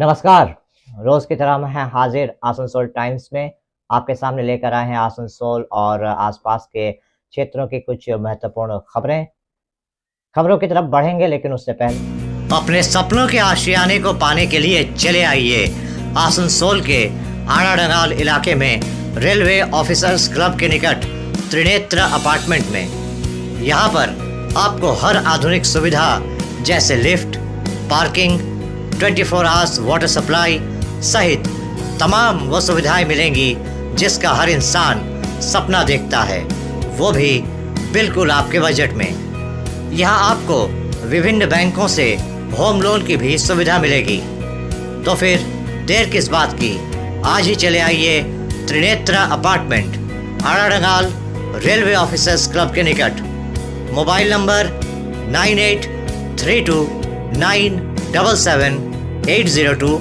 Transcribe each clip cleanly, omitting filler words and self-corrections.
नमस्कार। रोज की तरह मैं हाजिर आसनसोल टाइम्स में आपके सामने लेकर आए हैं आसनसोल और आसपास के क्षेत्रों की कुछ महत्वपूर्ण खबरों की तरफ बढ़ेंगे, लेकिन उससे पहले अपने सपनों के आशियाने को पाने के लिए चले आइए आसनसोल के आड़ाडंगाल इलाके में रेलवे ऑफिसर्स क्लब के निकट त्रिनेत्र अपार्टमेंट में। यहाँ पर आपको हर आधुनिक सुविधा जैसे lift, parking, 24 hours water supply सहित तमाम वो सुविधाएं मिलेंगी जिसका हर इंसान सपना देखता है, वो भी बिल्कुल आपके बजट में। यहाँ आपको विभिन्न बैंकों से होम लोन की भी सुविधा मिलेगी। तो फिर देर किस बात की, आज ही चले आइए त्रिनेत्र अपार्टमेंट, आड़ाडंगाल रेलवे ऑफिसर्स क्लब के निकट। मोबाइल नंबर 9832977802,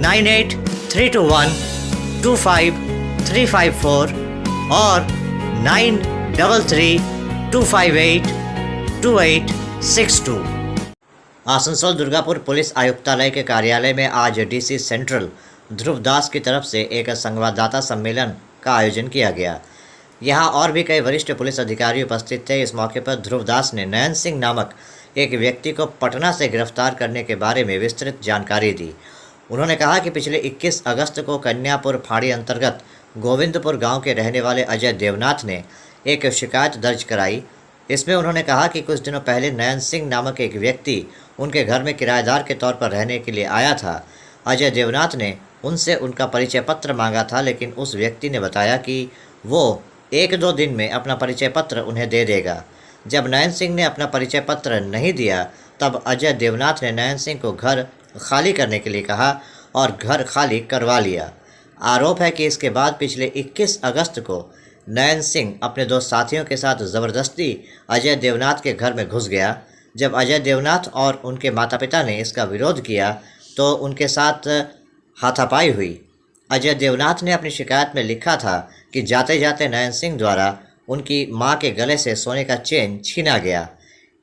9832125354 और 9332582862। आसनसोल दुर्गापुर पुलिस आयुक्तालय के कार्यालय में आज डीसी सेंट्रल ध्रुव दास की तरफ से एक संवाददाता सम्मेलन का आयोजन किया गया। यहाँ और भी कई वरिष्ठ पुलिस अधिकारी उपस्थित थे। इस मौके पर ध्रुव दास ने नयन सिंह नामक एक व्यक्ति को पटना से गिरफ्तार करने के बारे में विस्तृत जानकारी दी। उन्होंने कहा कि पिछले 21 अगस्त को कन्यापुर फाड़ी अंतर्गत गोविंदपुर गांव के रहने वाले अजय देवनाथ ने एक शिकायत दर्ज कराई। इसमें उन्होंने कहा कि कुछ दिनों पहले नयन सिंह नामक एक व्यक्ति उनके घर में किराएदार के तौर पर रहने के लिए आया था। अजय देवनाथ ने उनसे उनका परिचय पत्र मांगा था, लेकिन उस व्यक्ति ने बताया कि वो 1-2 दिन में अपना परिचय पत्र उन्हें दे देगा। जब नयन सिंह ने अपना परिचय पत्र नहीं दिया, तब अजय देवनाथ ने नयन सिंह को घर खाली करने के लिए कहा और घर खाली करवा लिया। आरोप है कि इसके बाद पिछले 21 अगस्त को नयन सिंह अपने 2 साथियों के साथ ज़बरदस्ती अजय देवनाथ के घर में घुस गया। जब अजय देवनाथ और उनके माता पिता ने इसका विरोध किया तो उनके साथ हाथापाई हुई। अजय देवनाथ ने अपनी शिकायत में लिखा था कि जाते जाते नयन सिंह द्वारा उनकी मां के गले से सोने का चेन छीना गया।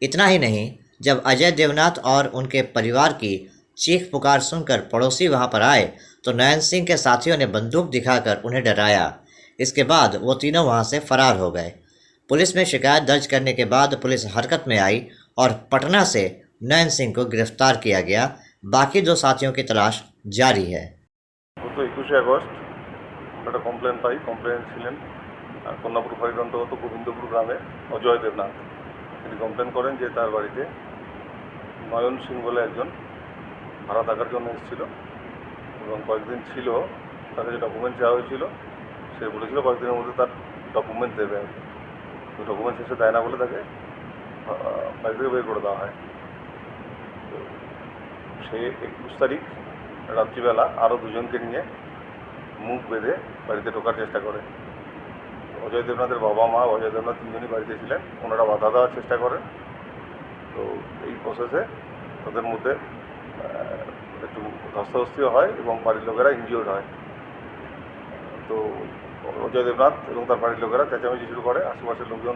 इतना ही नहीं, जब अजय देवनाथ और उनके परिवार की चीख पुकार सुनकर पड़ोसी वहां पर आए तो नयन सिंह के साथियों ने बंदूक दिखाकर उन्हें डराया। इसके बाद वो तीनों वहां से फरार हो गए। पुलिस में शिकायत दर्ज करने के बाद पुलिस हरकत में आई और पटना से नयन सिंह को गिरफ्तार किया गया। बाकी 2 साथियों की तलाश जारी है। গত 21 আগস্ট একটা কমপ্লেন পাই। কমপ্লেন ছিলেন কন্যাপুর ফাঁড়ির অন্তর্গত গোবিন্দপুর গ্রামে অজয় দেবনাথ। তিনি কমপ্লেন করেন যে তার বাড়িতে নয়ন সিং বলে একজন ভাড়া থাকার জন্য এসেছিল এবং কয়েকদিন ছিল। তাকে যে ডকুমেন্ট চাওয়া হয়েছিল সে বলেছিল কয়েকদিনের মধ্যে তার ডকুমেন্ট দেবে। তো ডকুমেন্ট শেষে দেয় না বলে তাকে বাড়ি থেকে বের করে দেওয়া হয়। তো সে 21 তারিখ রাত্রিবেলা আরও 2 জনকে নিয়ে মুখ বেঁধে বাড়িতে ঢোকার চেষ্টা করে। অজয় দেবনাথের বাবা মা অজয় দেবনাথ 3 জনই বাড়িতে ছিলেন। ওনারা বাধা দেওয়ার চেষ্টা করেন। তো এই প্রসেসে তাদের মধ্যে একটু ধস্তাধস্তিও হয় এবং বাড়ির লোকেরা ইনজিওর্ড হয়। তো অজয় দেবনাথ এবং তার বাড়ির লোকেরা চেঁচামেচি শুরু করে। আশেপাশের লোকজন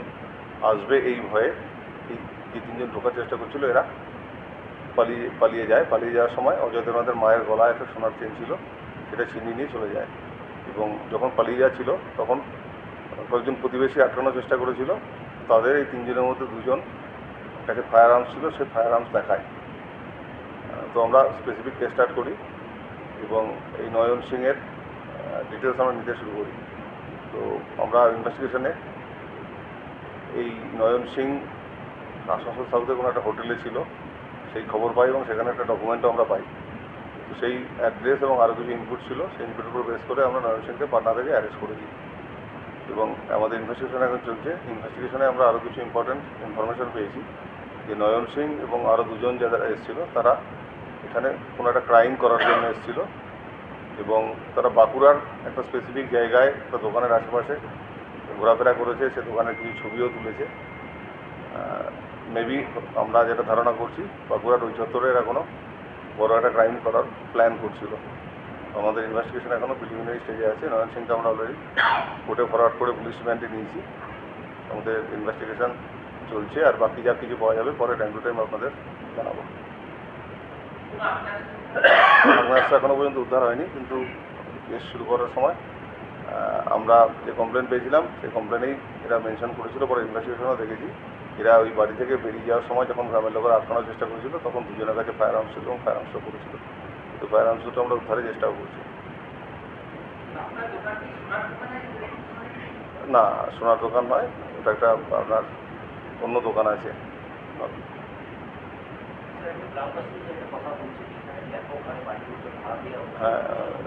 আসবে এই ভয়ে এই যে 3 জন ঢোকার চেষ্টা করছিল এরা পালিয়ে যায়। পালিয়ে যাওয়ার সময় অজয় দেবনাথের মায়ের গলায় একটা সোনার চেন ছিল, সেটা ছিনিয়ে নিয়ে চলে যায়। এবং যখন পালিয়ে যাচ্ছিল তখন কয়েকজন প্রতিবেশী আটকানোর চেষ্টা করেছিল। তাদের এই 3 জনের মধ্যে 2 জন কাছে ফায়ার আর্মস ছিল, সে ফায়ার আর্মস দেখায়। তো আমরা স্পেসিফিক কেস স্টার্ট করি এবং এই নয়ন সিংয়ের ডিটেলস আমরা নিতে শুরু করি। তো আমরা ইনভেস্টিগেশনে এই নয়ন সিং আসানসোল সাউথে কোনো একটা হোটেলে ছিল সেই খবর পাই এবং সেখানে একটা ডকুমেন্টও আমরা পাই। তো সেই অ্যাড্রেস এবং আরও কিছু ইনপুট ছিল, সেই ইনপুটের উপর বেস করে আমরা নয়ন সিংকে পাটনা থেকে অ্যারেস্ট করেছি এবং আমাদের ইনভেস্টিগেশন এখন চলছে। ইনভেস্টিগেশনে আমরা আরও কিছু ইম্পর্টেন্ট ইনফরমেশন পেয়েছি যে নয়ন সিং এবং আরও 2 জন যারা এসেছিল তারা এখানে কোনো একটা ক্রাইম করার জন্য এসেছিল এবং তারা বাঁকুড়ার একটা স্পেসিফিক জায়গায় একটা দোকানের আশেপাশে ঘোরাফেরা করেছে। সে দোকানের কিছু ছবিও তুলেছে। মেবি আমরা যেটা ধারণা করছি বাঁকুড়ার ওই চত্বরে এরা কোনো বড় একটা ক্রাইম করার প্ল্যান করছিল। আমাদের ইনভেস্টিগেশন এখনও প্রিলিমিনারি স্টেজে আছে। নয়ন সিংকে আমরা অলরেডি কোর্টে ফরওয়ার্ড করে পুলিশ রিমান্ডে নিয়েছি। আমাদের ইনভেস্টিগেশন চলছে আর বাকি যা কিছু পাওয়া যাবে পরে টাইম টু টাইম আপনাদের জানাবো। আগ্নেয়াস্ত্র এখনও পর্যন্ত উদ্ধার হয়নি, কিন্তু কেস শুরু করার সময় আমরা যে কমপ্লেন পেয়েছিলাম সেই কমপ্লেনেই এরা মেনশন করেছিল। পরে ইনভেস্টিগেশনও দেখেছি এরা ওই বাড়ি থেকে বেরিয়ে যাওয়ার সময় যখন গ্রামের লোকেরা আটকানোর চেষ্টা করেছিল তখন দুজনের কাছে ফায়ার আর্মস ছিল এবং ফায়ার আর্মসও করেছিল, তো ফায়ার আর্মস দুটো আমরা উদ্ধারের চেষ্টাও করছি। না, সোনার দোকান নয়, ওটা একটা আপনার অন্য দোকান আছে। হ্যাঁ,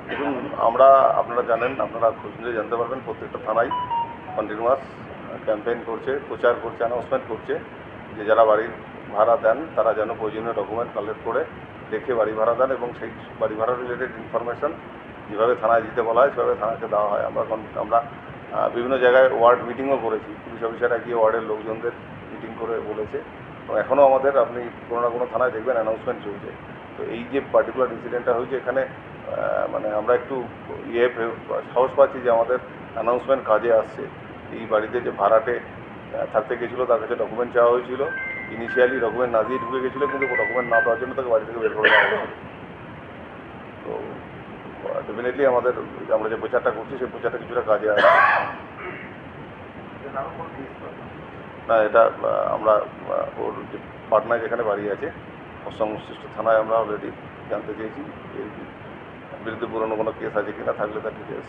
দেখুন আমরা আপনারা জানেন, আপনারা খোঁজ নিলে জানতে পারবেন প্রত্যেকটা থানায় কন্টিনিউয়াস ক্যাম্পেইন করছে, প্রচার করছে, অ্যানাউন্সমেন্ট করছে যে যারা বাড়ির ভাড়া দেন তারা যেন প্রয়োজনীয় ডকুমেন্ট কালেক্ট করে দেখে বাড়ি ভাড়া দেন এবং সেই বাড়ি ভাড়া রিলেটেড ইনফরমেশন যেভাবে থানায় দিতে বলা হয় সেভাবে থানাকে দেওয়া হয়। আমরা বিভিন্ন জায়গায় ওয়ার্ড মিটিংও করেছি, পুলিশ অফিসাররা গিয়ে ওয়ার্ডের লোকজনদের মিটিং করে বলেছে এবং এখনও আমাদের আপনি কোনো না কোনো থানায় দেখবেন অ্যানাউন্সমেন্ট চলছে। তো এই যে পার্টিকুলার ইনসিডেন্টটা হয়েছে এখানে মানে আমরা একটু সাহস পাচ্ছি যে আমাদের অ্যানাউন্সমেন্ট কাজে আসছে। এই বাড়িতে যে ভাড়াটে থাকতে গেছিলো তার কাছে ডকুমেন্ট চাওয়া হয়েছিল, ইনিশিয়ালি ডকুমেন্ট না দিয়ে ঢুকে গেছিলো, কিন্তু ডকুমেন্ট না দেওয়ার জন্য তাকে বাড়ি থেকে বের করে দেওয়া হয়েছিল। তো ডেফিনেটলি আমরা যে প্রচারটা করছি সেই প্রচারটা কিছুটা কাজে আসছে। না, এটা আমরা ওর যে পাটনায় যেখানে বাড়ি আছে সংশ্লিষ্ট থানায় আমরা অলরেডি জানতে চেয়েছি এর বিরুদ্ধে পুরনো কোনো কেস আছে কিনা, থাকলে তার ডিটেলস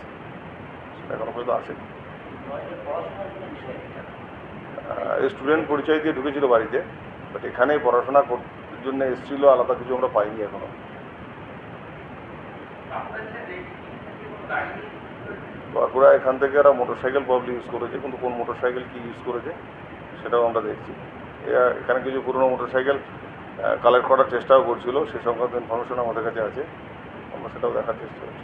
সেটা এখনো পর্যন্ত আসেনি। স্টুডেন্ট পরিচয় দিয়ে ঢুকেছিল বাড়িতে, বাট এখানে পড়াশোনা করার জন্য এসেছিল, আলাদা কিছু আমরা পাইনি এখনো। বাঁকুড়া এখান থেকে ওরা মোটরসাইকেল প্রবলি ইউজ করেছে, কিন্তু কোন মোটরসাইকেল কি ইউজ করেছে সেটাও আমরা দেখছি। এখানে কিছু পুরনো মোটরসাইকেল কালেক্ট করার চেষ্টাও করছিল, সে সংক্রান্ত ইনফরমেশন আমাদের কাছে আছে, আমরা সেটাও দেখার চেষ্টা করছি।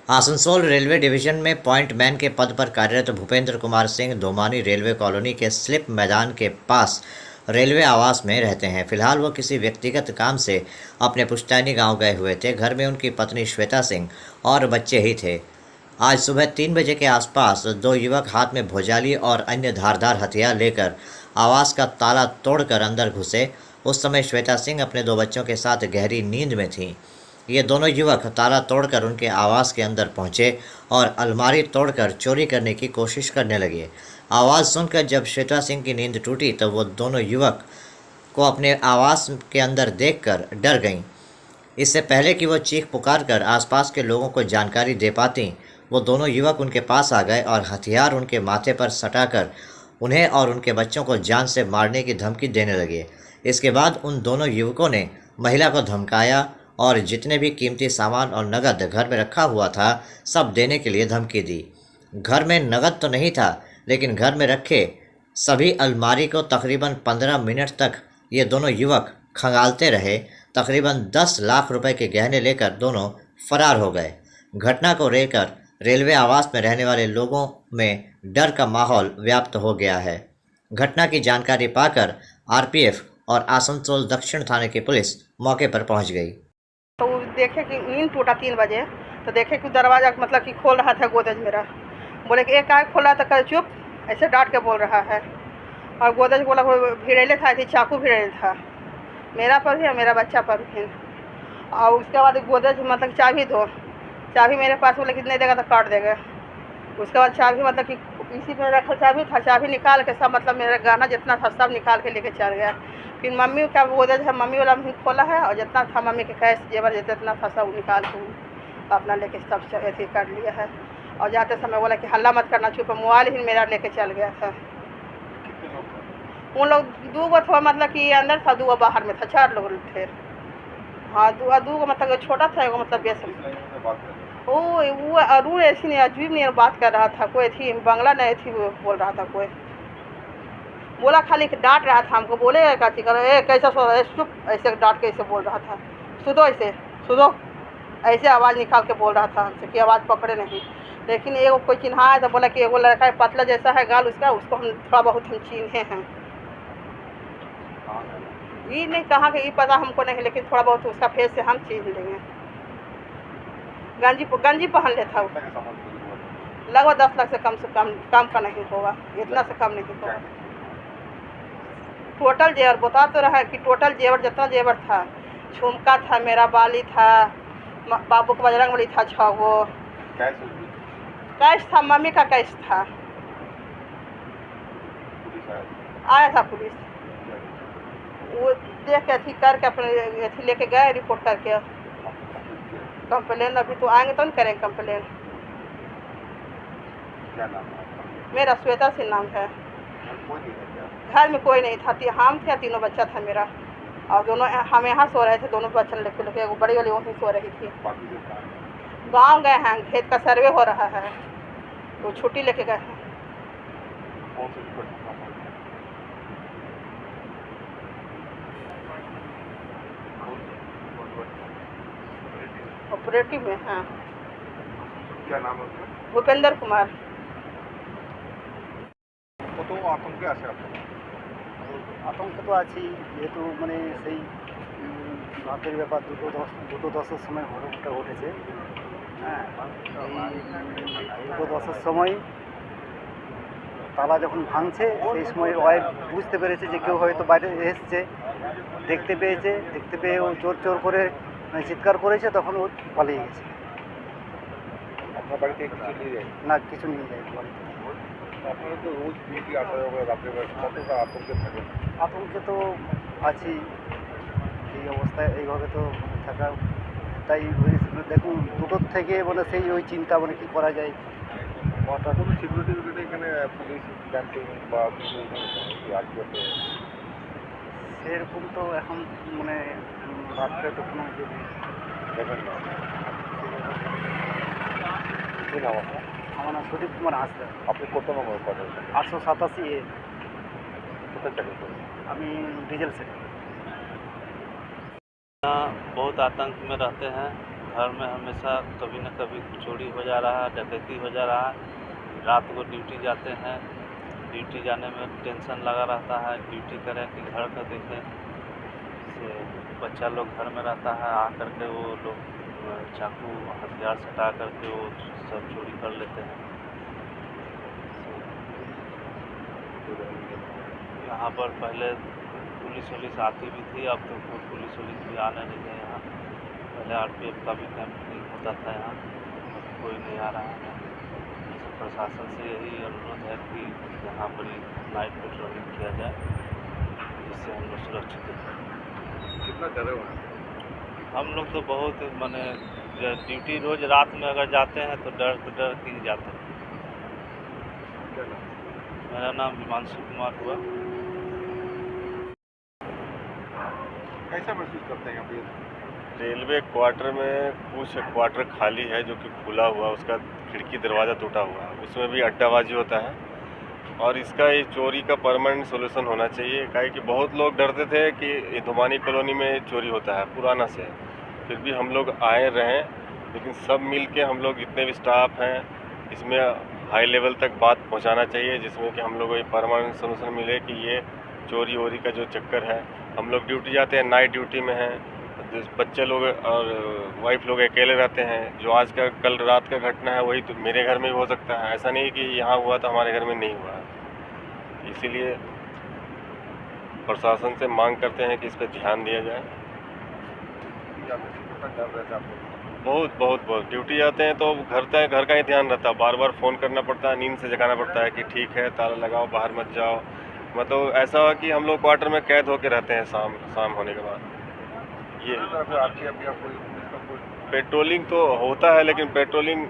आसनसोल रेलवे डिवीजन में पॉइंट मैन के पद पर कार्यरत भूपेंद्र कुमार सिंह दोमानी रेलवे कॉलोनी के स्लिप मैदान के पास रेलवे आवास में रहते हैं। फिलहाल वो किसी व्यक्तिगत काम से अपने पुश्तैनी गांव गए हुए थे। घर में उनकी पत्नी श्वेता सिंह और बच्चे ही थे। आज सुबह 3 बजे के आसपास दो युवक हाथ में भुजाली और अन्य धारदार हथियार लेकर आवास का ताला तोड़कर अंदर घुसे। उस समय श्वेता सिंह अपने 2 बच्चों के साथ गहरी नींद में थीं। ये दोनों युवक ताला तोड़कर उनके आवास के अंदर पहुंचे और अलमारी तोड़कर चोरी करने की कोशिश करने लगे। आवाज़ सुनकर जब श्वेता सिंह की नींद टूटी तो वो दोनों युवक को अपने आवास के अंदर देखकर डर गईं। इससे पहले कि वो चीख पुकार कर आसपास के लोगों को जानकारी दे पाती, वो दोनों युवक उनके पास आ गए और हथियार उनके माथे पर सटाकर उन्हें और उनके बच्चों को जान से मारने की धमकी देने लगे। इसके बाद उन दोनों युवकों ने महिला को धमकाया और जितने भी कीमती सामान और नगद घर में रखा हुआ था सब देने के लिए धमकी दी। घर में नगद तो नहीं था, लेकिन घर में रखे सभी अलमारी को तकरीबन 15 मिनट तक ये दोनों युवक खंगालते रहे। तकरीबन 10 लाख रुपए के गहने लेकर दोनों फरार हो गए। घटना को लेकर रेलवे आवास में रहने वाले लोगों में डर का माहौल व्याप्त हो गया है। घटना की जानकारी पाकर आरपीएफ और आसनसोल दक्षिण थाने की पुलिस मौके पर पहुंच गई। तो देखे कि नींद टूटा 3 बजे, तो देखे कि दरवाज़ा मतलब कि खोल रहा था गोदरेज मेरा। बोले कि एक आग खोला तो कल चुप, ऐसे डांट के बोल रहा है। और गोदरेज बोला भिड़ेले था, ऐसे चाकू भिड़ेले था मेरा पर भी और मेरा बच्चा पर भी। और उसके बाद गोदरेज मतलब चाबी दो, चाबी मेरे पास, बोले कि नहीं देगा तो काट देगा। उसके बाद चाबी मतलब कि इसी में रखा चाबी था, चाबी निकाल के सब मतलब मेरा गहना जितना था सब निकाल के लेके चल गया। फिर मम्मी का गोदरेज है, मम्मी वाला भी खोला है और जितना था मम्मी के कैश जेवर जितना था सब निकाल के अपना लेके सब ऐसे कर लिया है। और जाते समय बोला कि हल्ला मत करना, चुप, मोबाइल ही मेरा लेके चल गया था। उन लोग 2 गो था, मतलब कि अंदर था, 2 गो बाहर में था, 4 लोग थे। हाँ, 2 गो मतलब छोटा था, एगो मतलब बेस वो अरूण ऐसी नहीं अजीब नहीं बात कर रहा था, कोई थी बंगला नहीं थी वो बोल रहा था, कोई बोला खाली डांट रहा था हमको, बोले काची करो ए कैसा सो रहा है, चुप, ऐसे डांट के ऐसे बोल रहा था, सुधो ऐसे सुधो, ऐसे आवाज़ निकाल के बोल रहा था हमसे कि आवाज़ पकड़े नहीं। लेकिन एगो कोई चिन्हा है तो बोला कि एगो लड़का है पतला जैसा है गाल उसका, उसको हम थोड़ा बहुत हम चिन्हे हैं। ये नहीं कहा कि ये पता हमको नहीं, लेकिन थोड़ा बहुत उसका फेस से हम चिन्ह लेंगे। गंजी पहन लेता वो, लगभग 10 लाख से कम का नहीं होगा, इतना से कम नहीं होगा। टोटल जेवर बता तो रहा है कि टोटल जेवर जितना जेवर था, झुमका था, मेरा बाली था, बाबू का बजरंगबली था 6 गो, कैश था, मम्मी का कैश था। आया था पुलिस, वो देख के अथी करके अपने अथी लेके गए रिपोर्ट करके। कंप्लेन अभी तो आएंगे तो नहीं करेंगे कंप्लेन। क्या नाम है आपका? मेरा श्वेता सिंह नाम है। कोई नहीं है क्या? घर में कोई नहीं था, हम थे, 3 बच्चा था मेरा, और दोनों हम यहाँ सो रहे थे, दोनों बच्चे लेके वो बड़ी वाली वहीं सो रही थी। बाकी लोग कहाँ हैं? गाँव गए हैं, खेत का सर्वे हो रहा है, तो छुट्टी लेके गए हैं। कौन से डिपार्टमेंट में काम करते हैं? ऑपरेटिव में हैं। क्या नाम है उसका? भूपेंद्र कुमार। কত আতঙ্কে আছে আপনারা? আতঙ্ক তো আছি, যেহেতু মানে সেই রাতের ব্যাপার 2:10-এর সময় ঘটনাটা ঘটেছে। হ্যাঁ, এই 2:10-এর সময় তালা যখন ভাঙছে সেই সময় ওয়াইফ বুঝতে পেরেছে যে কেউ হয়তো বাইরে এসছে, দেখতে পেয়ে ও চোর চোর করে মানে চিৎকার করেছে, তখন ও পালিয়ে গেছে। আপনার বাড়িতে কিছু নিয়ে যায়? না, কিছু নিয়ে যায় বাড়িতে। আপনারা তো রোজ ডিউটি আসা যাওয়া করে, রাত্রেবেলা কতটা আতঙ্কে থাকেন? আতঙ্কে তো আছি, এই অবস্থায় এইভাবে তো থাকা, তাই দেখুন 2টোর থেকে মানে সেই ওই চিন্তা মানে কী করা যায়। হঠাৎ কোনো সিকিউরিটি এখানে পুলিশ ক্যাম্পিং বা কিছু আসবে? সেরকম তো এখন মানে রাত্রে তো কোনো ইয়ে নেই। দেখেন না। কী নাম আপনার? আমার নাম সুদীপ কুমার হাঁসদা। আপনি কত নম্বর পদে? 887A। কোথায় চাকরি করেন? আমি ডিজেল সেক্টর। बहुत आतंक में रहते हैं। घर में हमेशा कभी न कभी चोरी हो जा रहा है, डकैती हो जा रहा है। रात को ड्यूटी जाते हैं, ड्यूटी जाने में टेंशन लगा रहता है, ड्यूटी करें कि घर का देखें। से बच्चा लोग घर में रहता है, आकर के वो लोग चाकू हथियार सटा करके वो सब चोरी कर लेते हैं। यहाँ पर पहले पुलिस आती भी थी, अब तो कोई पुलिस भी आने नहीं है यहाँ। पहले RPF का भी कैंपिंग होता था यहाँ, अब कोई नहीं आ रहा है। प्रशासन से यही अनुरोध है कि यहाँ पर नाइट पेट्रोलिंग किया जाए, जिससे हम लोग सुरक्षित रहें। कितना डरे हुए हैं? हम लोग तो बहुत माने ड्यूटी रोज़ रात में अगर जाते हैं तो डर के ही जाते हैं। क्या नाम? मेरा नाम हिमांशु कुमार हुआ। कैसा महसूस करते हैं यहाँ पे? रेलवे क्वार्टर में कुछ क्वार्टर खाली है जो कि खुला हुआ, उसका खिड़की दरवाज़ा टूटा हुआ है, उसमें भी अड्डाबाजी होता है। और इसका ये चोरी का परमानेंट सोल्यूशन होना चाहिए। काहे कि बहुत लोग डरते थे कि धुमानी कॉलोनी में चोरी होता है पुराना से, फिर भी हम लोग आए रहें, लेकिन सब मिल के हम लोग जितने भी स्टाफ हैं इसमें हाई लेवल तक बात पहुंचाना चाहिए, जिसमें कि हम लोग को ये परमानेंट सोल्यूशन मिले कि ये चोरी वोरी का जो चक्कर है, हम लोग ड्यूटी जाते हैं, नाइट ड्यूटी में हैं, बच्चे लोग और वाइफ लोग अकेले रहते हैं। जो आज का कल रात का घटना है वही तो मेरे घर में भी हो सकता है, ऐसा नहीं कि यहाँ हुआ तो हमारे घर में नहीं हुआ है। इसीलिए प्रशासन से मांग करते हैं कि इस पर ध्यान दिया जाए। कितना डर रहता है आपको? बहुत ड्यूटी जाते हैं तो घर का ही ध्यान रहता है, बार बार फ़ोन करना पड़ता है, नींद से जगाना पड़ता है कि ठीक है ताला लगाओ, बाहर मत जाओ। मतलब ऐसा हुआ कि हम लोग क्वार्टर में कैद होकर रहते हैं शाम होने के बाद। ये पेट्रोलिंग तो होता है, लेकिन पेट्रोलिंग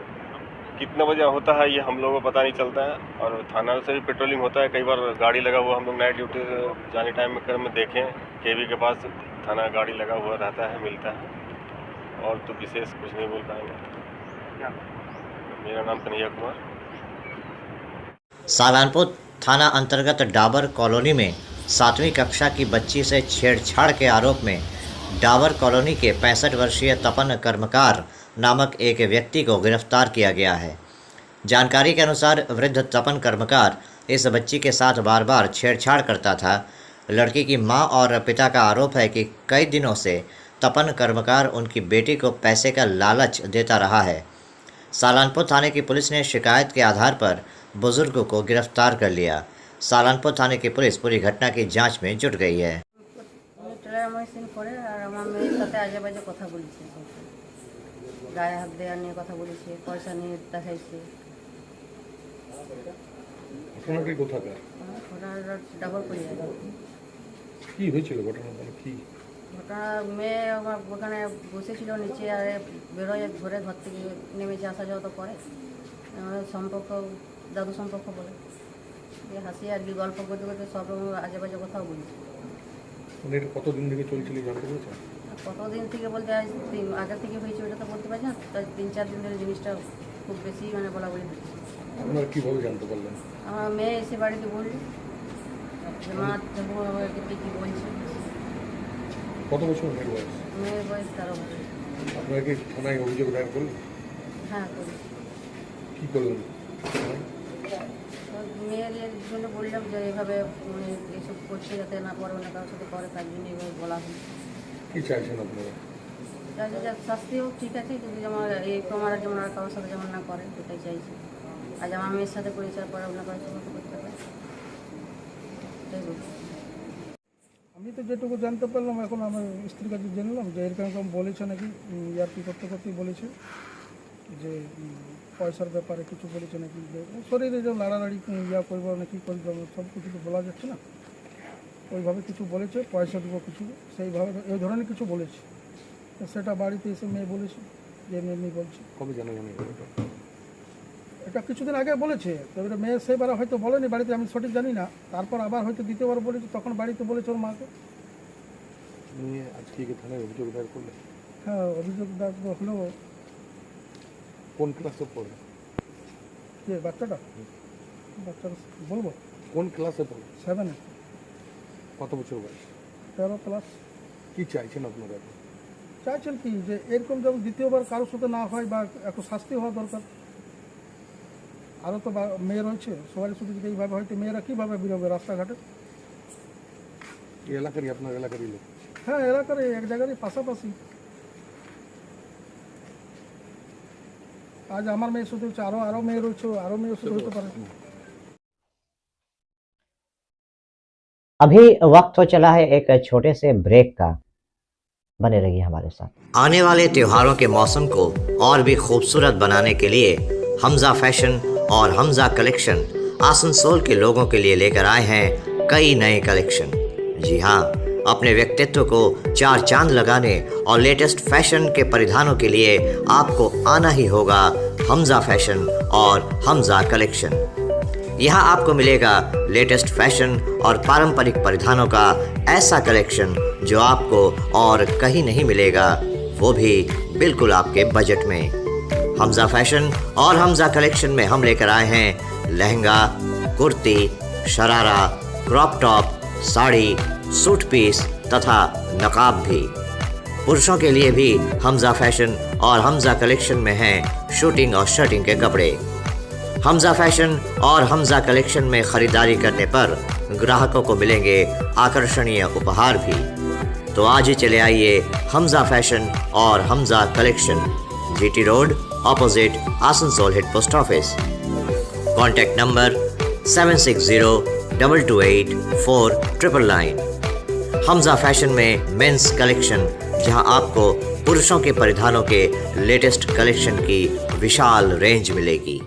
कितने बजे होता है ये हम लोगों को पता नहीं चलता है। और थाना से भी पेट्रोलिंग होता है, कई बार गाड़ी लगा हुआ हम लोग नाइट ड्यूटी जाने टाइम में देखें, केवी के पास थाना गाड़ी लगा हुआ रहता है, मिलता है। और तो विशेष कुछ नहीं बोल पाएंगे। मेरा नाम कन्हैया कुमार। सालानपुर थाना अंतर्गत डाबर कॉलोनी में 7वीं कक्षा की बच्ची से छेड़छाड़ के आरोप में डाबर कॉलोनी के 65 वर्षीय तपन कर्मकार नामक एक व्यक्ति को गिरफ्तार किया गया है। जानकारी के अनुसार वृद्ध तपन कर्मकार इस बच्ची के साथ बार बार छेड़छाड़ करता था। लड़की की मां और पिता का आरोप है कि कई दिनों से तपन कर्मकार उनकी बेटी को पैसे का लालच देता रहा है। सालानपुर थाने की पुलिस ने शिकायत के आधार पर बुजुर्ग को गिरफ्तार कर लिया। सालानपुर थाने की पुलिस पूरी घटना की जांच में जुट गई है। ট্রেলার মেশিন করে আর আমার মেয়ের সাথে আজে বাজে কথা বলেছে, গায়ে হাত দেওয়া নিয়ে কথা বলেছে, পয়সা নিয়ে দেখাইছে। ঘটনা কি কোথাকার? ওটা ডাবল করে যাবে। কি হয়েছিল ঘটনা? কি ঘটনা, মেয়ে আমার ওখানে বসেছিল নিচে, আর বেরোয় ঘরে, ঘর থেকে নেমেছে, আসা যাওয়া তো করে, সম্পর্ক দাদু সম্পর্ক বলে হাসি আর কি, গল্প করতে করতে সব আজে বাজে কথাও বলেছে। মানে এটা কতদিন থেকে চলছিল জানতে পেরেছেন? কতদিন থেকে বলতে আগে থেকে হয়েছে ওটা তো বলতে পারছি না, তাই 3-4 দিন ধরে জিনিসটা খুব বেশি মানে বলাবলি হচ্ছে। আপনারা কীভাবে জানতে পারলেন? আমার মেয়ে এসে বাড়িতে বলল যে মা আমাকে কী বলছে। কত বছর মেয়ের বয়স? মেয়ের বয়স 13 বছর। আপনারা কি থানায় অভিযোগ দায়ের করলেন? হ্যাঁ করি। কী করলেন? মেয়ের জন্য বললাম যে এইভাবে মানে এইসব করছে যাতে না পরে অন্য কারোর সাথে করে, তার জন্য এইভাবে বলা হয়। কী চাইছেন আপনারা? চাইছে যে শাস্তি হোক, ঠিক আছে, কিন্তু যেমন এই তোমার যেমন আর কারোর সাথে যেমন না করে সেটাই চাইছি। আজ আমার মেয়ের সাথে করেছে, আর পরে অন্য কারোর সাথে করতে পারে এটাই বলছি। আমি তো যেটুকু জানতে পারলাম, এখন আমার স্ত্রীর কাছে জানলাম যে এরকম বলেছে নাকি, ইয়ারকি করতে করতেই বলেছে যে পয়সার ব্যাপারে কিছু বলেছে নাকি, যে শরীরে যে লাড়ালাড়ি ইয়া করবো নাকি করবো, সব কিছু তো বলা যাচ্ছে না, ওইভাবে কিছু বলেছে, পয়সা দেবো কিছু, সেইভাবে এই ধরনের কিছু বলেছে। তো সেটা বাড়িতে এসে মেয়ে বলেছে যে এমনি বলছে। কবে জানা জানি এটা কিছুদিন আগে বলেছে, তবে মেয়ে সেবার হয়তো বলেনি বাড়িতে, আমি সঠিক জানি না। তারপর আবার হয়তো দ্বিতীয়বার বলেছে, তখন বাড়িতে বলেছে ওর মাকে। নিয়ে আজকে কি থানায় অভিযোগ দায়ের করলেন? হ্যাঁ, অভিযোগ দায়ের হলেও। কোন ক্লাসে পড়ে? কে বাচ্চাটা? বলবো কোন ক্লাসে পড়ে? 7-এ। কত বছর বয়স? 13 প্লাস। কী চাইছেন আপনারা? চাইছেন কি যে এরকম যেমন দ্বিতীয়বার কারোর সাথে না হয়, বা একটু শাস্তি হওয়া দরকার। আরও তো মেয়ে রয়েছে, সবাই শুধু যদি এইভাবে হয়তো মেয়েরা কীভাবে বেরোবে রাস্তাঘাটে? এই এলাকারই, আপনার এলাকারই লোক? হ্যাঁ, এলাকার এক জায়গারই পাশাপাশি। আজ আমার মেয়ে শুধু হচ্ছে, আরও মেয়ে রয়েছে, আরও মেয়ে শুধু হতে পারে। अभी वक्त हो चला है एक छोटे से ब्रेक का, बने रहिए हमारे साथ। आने वाले त्योहारों के मौसम को और भी खूबसूरत बनाने के लिए हमजा फैशन और हमजा कलेक्शन आसनसोल के लोगों के लिए लेकर आए हैं कई नए कलेक्शन। जी हाँ, अपने व्यक्तित्व को 4 चांद लगाने और लेटेस्ट फैशन के परिधानों के लिए आपको आना ही होगा हमजा फैशन और हमजा कलेक्शन। यहाँ आपको मिलेगा लेटेस्ट फैशन और पारंपरिक परिधानों का ऐसा कलेक्शन जो आपको और कहीं नहीं मिलेगा, वो भी बिल्कुल आपके बजट में। हमजा फैशन और हमजा कलेक्शन में हम लेकर आए हैं lehenga, kurti, sharara, crop top, sari, suit piece तथा नकाब भी। पुरुषों के लिए भी हमजा फैशन और हमजा कलेक्शन में हैं शूटिंग और शर्टिंग के कपड़े। हमजा फैशन और हमजा कलेक्शन में ख़रीदारी करने पर ग्राहकों को मिलेंगे आकर्षणीय उपहार भी। तो आज ही चले आइए हमजा फैशन और Hamza collection, GT road opposite Asansol head post office. Contact number 7602284999। Hamza fashion में मेंस कलेक्शन, जहां आपको पुरुषों के परिधानों के लेटेस्ट कलेक्शन की विशाल रेंज मिलेगी।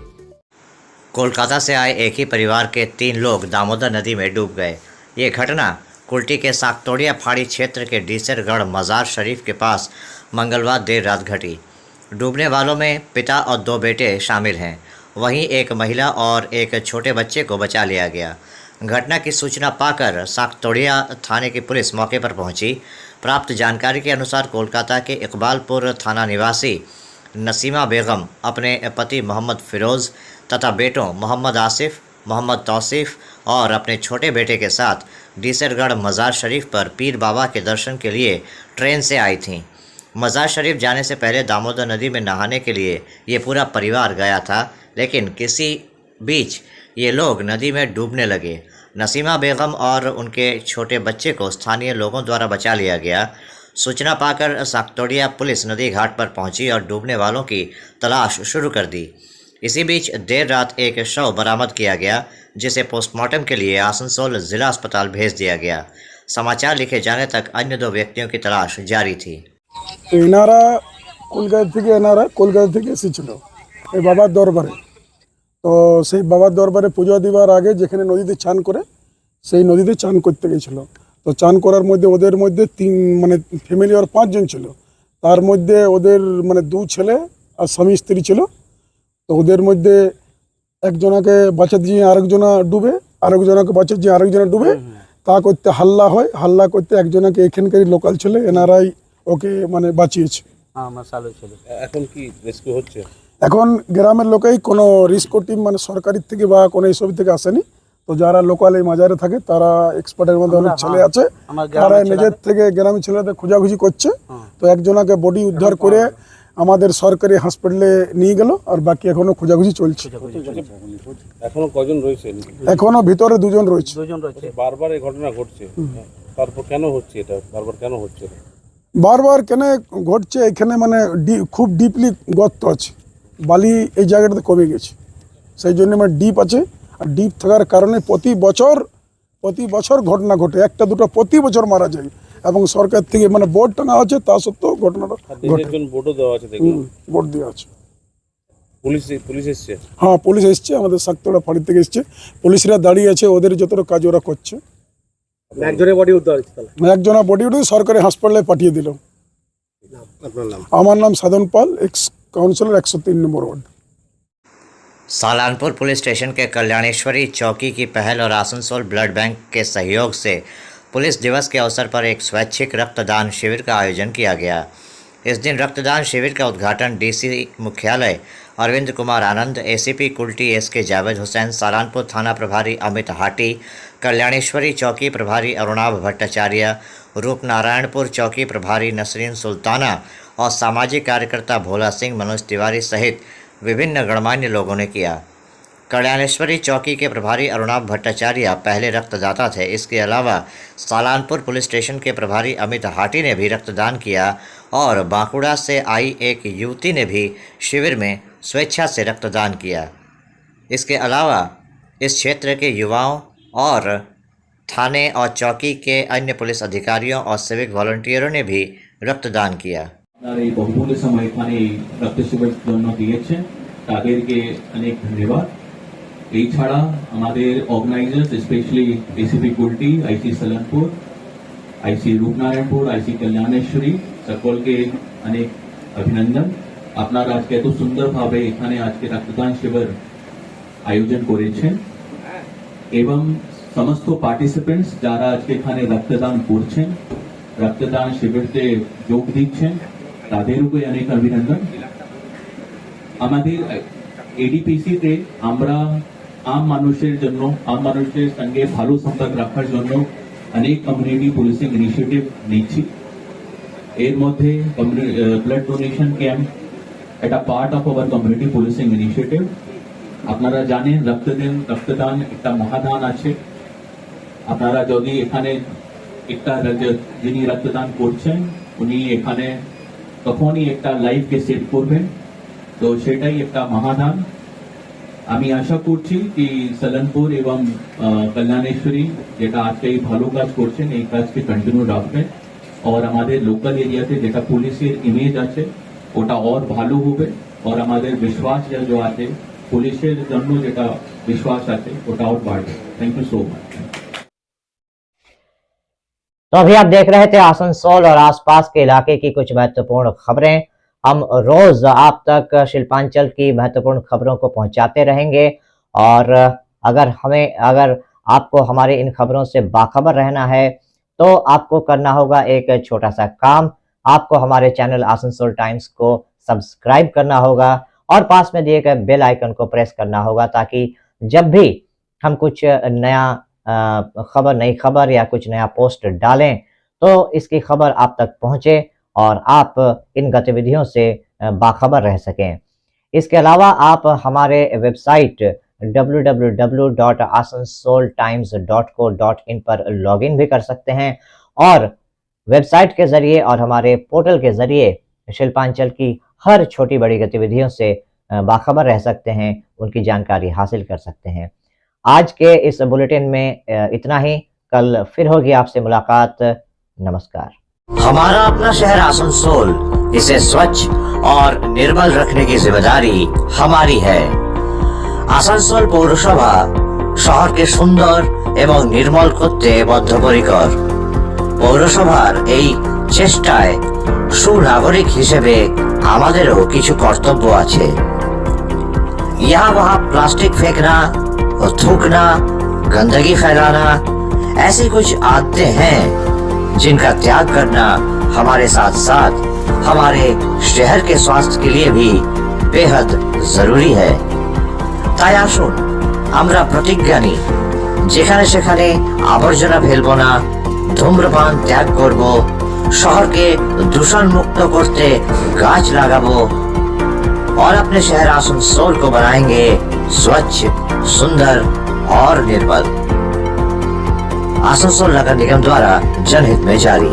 कोलकाता से आए एक ही परिवार के 3 लोग दामोदर नदी में डूब गए। ये घटना कुल्टी के साकतोड़िया फाड़ी क्षेत्र के डीसरगढ़ मज़ार शरीफ के पास मंगलवार देर रात घटी। डूबने वालों में पिता और 2 बेटे शामिल हैं। वहीं एक महिला और एक छोटे बच्चे को बचा लिया गया। घटना की सूचना पाकर साकतोड़िया थाने की पुलिस मौके पर पहुंची। प्राप्त जानकारी के अनुसार कोलकाता के इकबालपुर थाना निवासी नसीमा बेगम अपने पति मोहम्मद फ़िरोज़ तथा बेटों मोहम्मद आसिफ, मोहम्मद तौसीफ़ और अपने छोटे बेटे के साथ डीसरगढ़ मज़ार शरीफ पर पीर बाबा के दर्शन के लिए ट्रेन से आई थीं। मज़ार शरीफ जाने से पहले दामोदर नदी में नहाने के लिए ये पूरा परिवार गया था, लेकिन किसी बीच ये लोग नदी में डूबने लगे। नसीमा बेगम और उनके छोटे बच्चे को स्थानीय लोगों द्वारा बचा लिया गया। सूचना पाकर साकतोड़िया पुलिस नदी घाट पर पहुंची और डूबने वालों की तलाश शुरू कर दी। इसी बीच देर रात एक शव बरामद किया गया, जिसे पोस्टमार्टम के लिए आसनसोल जिला अस्पताल भेज दिया गया। समाचार लिखे जाने तक अन्य 2 व्यक्तियों की तलाश जारी थी। এনারা কলকাতা থেকে এসেছিল এই বাবার দরবারে। তো সেই বাবার দরবারে পুজো দেওয়ার আগে যেখানে নদীতে চান করে সেই নদীতে চান করতে গেছিল। তো চান করার মধ্যে ওদের মধ্যে 3 মানে ফ্যামিলি আর 5 জন ছিল। তার মধ্যে ওদের মানে 2 ছেলে আর স্বামী স্ত্রী ছিল। তো ওদের মধ্যে একজনকে বাঁচাতে গিয়ে আরেকজনা ডুবে, আরেকজনকে বাঁচাতে গিয়ে আরেকজনা ডুবে। তা করতে হাল্লা হয়, হাল্লা করতে একজনকে এখানকারই লোকাল ছেলে এনআরআই ওকে মানে বাঁচিয়েছে। এখন কি রেস্কিউ হচ্ছে? এখন গ্রামের লোকেই কোনো রিস্কো টিম মানে সরকারি থেকে বা কোনো এইসব থেকে আসেনি। তো যারা লোকাল এই মাজারে থাকে তারা এক্সপার্টের মধ্যে অনেক ছেলে আছে, তারা নিজের থেকে গ্রামের ছেলেদের খোঁজাখুঁজি করছে। তো একজনকে বডি উদ্ধার করে আমাদের সরকারি হাসপাতালে নিয়ে গেল, আর বাকি এখনো খোঁজাখুঁজি চলছে। এখনো কজন রয়েছে? এখনো ভিতরে 2 জন রয়েছে। বারবার এই ঘটনা ঘটছে, তারপর কেন হচ্ছে এটা? বারবার কেন হচ্ছে? বারবার কেন ঘটছে? এখানে মানে খুব ডিপলি গর্ত আছে, বালি এই জায়গাটাতে কমে গেছে, সেই জন্য মানে ডিপ আছে। আর ডিপ থাকার কারণে প্রতি বছর ঘটনা ঘটে, 1-2টা প্রতি বছর মারা যায়। এবং সরকার থেকে মানে বোর্ড টাঙা আছে, তা সত্ত্বেও ঘটনাটা ঘটে। বোর্ডও দেওয়া আছে, দেখুন বোর্ড দেওয়া আছে। পুলিশ এসছে? হ্যাঁ, পুলিশ এসছে, আমাদের সাকতলা ফাঁড়ি থেকে এসছে। পুলিশরা দাঁড়িয়ে আছে, ওদের যতটা কাজ ওরা করছে। একজনের বডি উদ্ধার হয়েছে? একজনা বডি উঠে সরকারি হাসপাতালে পাঠিয়ে দিল। আপনার নাম? আমার নাম Sadhan Pal, ex councillor 103 number ward. Salanpur police station के कल्याणेश्वरी चौकी की पहल और आसनसोल ब्लड बैंक के सहयोग से पुलिस दिवस के अवसर पर एक स्वैच्छिक रक्तदान शिविर का आयोजन किया गया। इस दिन रक्तदान शिविर का उद्घाटन डीसी मुख्यालय अरविंद कुमार आनंद, एसीपी कुल्टी एसके जावेद हुसैन, सालानपुर थाना प्रभारी अमित हाटी, कल्याणेश्वरी चौकी प्रभारी अरुणाभ भट्टाचार्य, रूपनारायणपुर चौकी प्रभारी नसरीन सुल्ताना और सामाजिक कार्यकर्ता भोला सिंह, मनोज तिवारी सहित विभिन्न गणमान्य लोगों ने किया। कल्याणेश्वरी चौकी के प्रभारी अरुणाभ भट्टाचार्य पहले रक्तदाता थे। इसके अलावा सालानपुर पुलिस स्टेशन के प्रभारी अमित हाटी ने भी रक्तदान किया और बांकुड़ा से आई एक युवती ने भी शिविर में स्वेच्छा से रक्तदान किया। इसके अलावा इस क्षेत्र के युवाओं और थाने और चौकी के अन्य पुलिस अधिकारियों और सिविक वॉलंटियरों ने भी रक्तदान किया। এই বহুমূল্য সময় এখানে রক্ত শিবিরের জন্য দিয়েছেন, তাদেরকে অনেক ধন্যবাদ। এই ছাড়া আমাদের অর্গানাইজার্স স্পেশালি এসিপি কুল্টি, আইসি সালানপুর, আইসি রূপনারায়ণপুর, আইসি কল্যাণেশ্বরী সকলকে অনেক অভিনন্দন। আপনারা আজকে এত সুন্দরভাবে এখানে আজকে রক্তদান শিবির আয়োজন করেছেন এবং সমস্ত পার্টিসিপেন্টস যারা আজকে এখানে রক্তদান করছেন, রক্তদান শিবিরতে যোগ দিচ্ছেন, তাদেরকে অনেক অভিনন্দন। আমাদের এডিপিসিতে আমরা আম মানুষের জন্য, আম মানুষের সঙ্গে ভালো সম্পর্ক রাখার জন্য অনেক কমিউনিটি পুলিশিং ইনিশিয়েটিভ নিচ্ছি। এর মধ্যে ব্লাড ডোনেশন ক্যাম্প এটা part of our community policing initiative. আপনারা জানেন রক্তদান একটা মহাদান আছে। আপনারা যদি এখানে একটা যিনি রক্তদান করছেন উনি এখানে তখনই একটা লাইফকে সেভ করবেন, তো সেটাই একটা মহাদান। আমি আশা করছি কি সালানপুর এবং কল্যাণেশ্বরী যেটা আজকে এই ভালো কাজ করছেন এই কাজকে কন্টিনিউ রাখবেন, আর আমাদের লোকাল এরিয়াতে যেটা পুলিশের ইমেজ আছে ওটা और ভালো হবে, और আমাদের বিশ্বাস जो আছে পুলিশের জন্য যেটা বিশ্বাস আছে ওটা और বাড়বে। Thank you so much. तो अभी आप देख रहे थे आसनसोल और आसपास के इलाके की कुछ महत्वपूर्ण खबरें। हम रोज आप तक शिल्पांचल की महत्वपूर्ण खबरों को पहुंचाते रहेंगे, और अगर आपको हमारी इन खबरों से बाखबर रहना है तो आपको करना होगा एक छोटा सा काम। आपको हमारे चैनल आसनसोल टाइम्स को सब्सक्राइब करना होगा और पास में दिए गए बेल आइकन को प्रेस करना होगा, ताकि जब भी हम कुछ नई खबर या कुछ नया पोस्ट डालें तो इसकी खबर आप तक पहुंचे और आप इन गतिविधियों से बाखबर रह सकें। इसके अलावा आप हमारे वेबसाइट www.asansoltimes.co.in पर लॉगिन भी कर सकते हैं, और वेबसाइट के जरिए और हमारे पोर्टल के जरिए शिल्पांचल की हर छोटी बड़ी गतिविधियों से बाखबर रह सकते हैं, उनकी जानकारी हासिल कर सकते हैं। आज के इस बुलेटिन में इतना ही। कल फिर होगी आपसे मुलाकात। नमस्कार। हमारा अपना शहर आसनसोल, इसे स्वच्छ और निर्मल रखने की जिम्मेदारी हमारी है। आसनसोल पौरसभा शहर के सुंदर এবং নির্মল করতে বদ্ধপরিকর। পৌরসভার এই চেষ্টায় সুনাগরিক হিসেবে আমাদেরও কিছু কর্তব্য আছে। यहाँ वहाँ प्लास्टिक फेंकना और थूकना, गंदगी फैलाना, ऐसी कुछ आदतें हैं जिनका त्याग करना हमारे साथ साथ हमारे शहर के स्वास्थ्य के लिए भी बेहद जरूरी है। তাই আসুন আমরা প্রতিজ্ঞা নিই, যেখানে সেখানে আবর্জনা ফেলবো না, ধূম্রপান ত্যাগ করব, শহরকে দূষণ মুক্ত করতে গাছ लगाबो और अपने शहर आसनसोल को बनाएंगे स्वच्छ, सुंदर और निर्मल। आसनसोल नगर निगम द्वारा जनहित में जारी।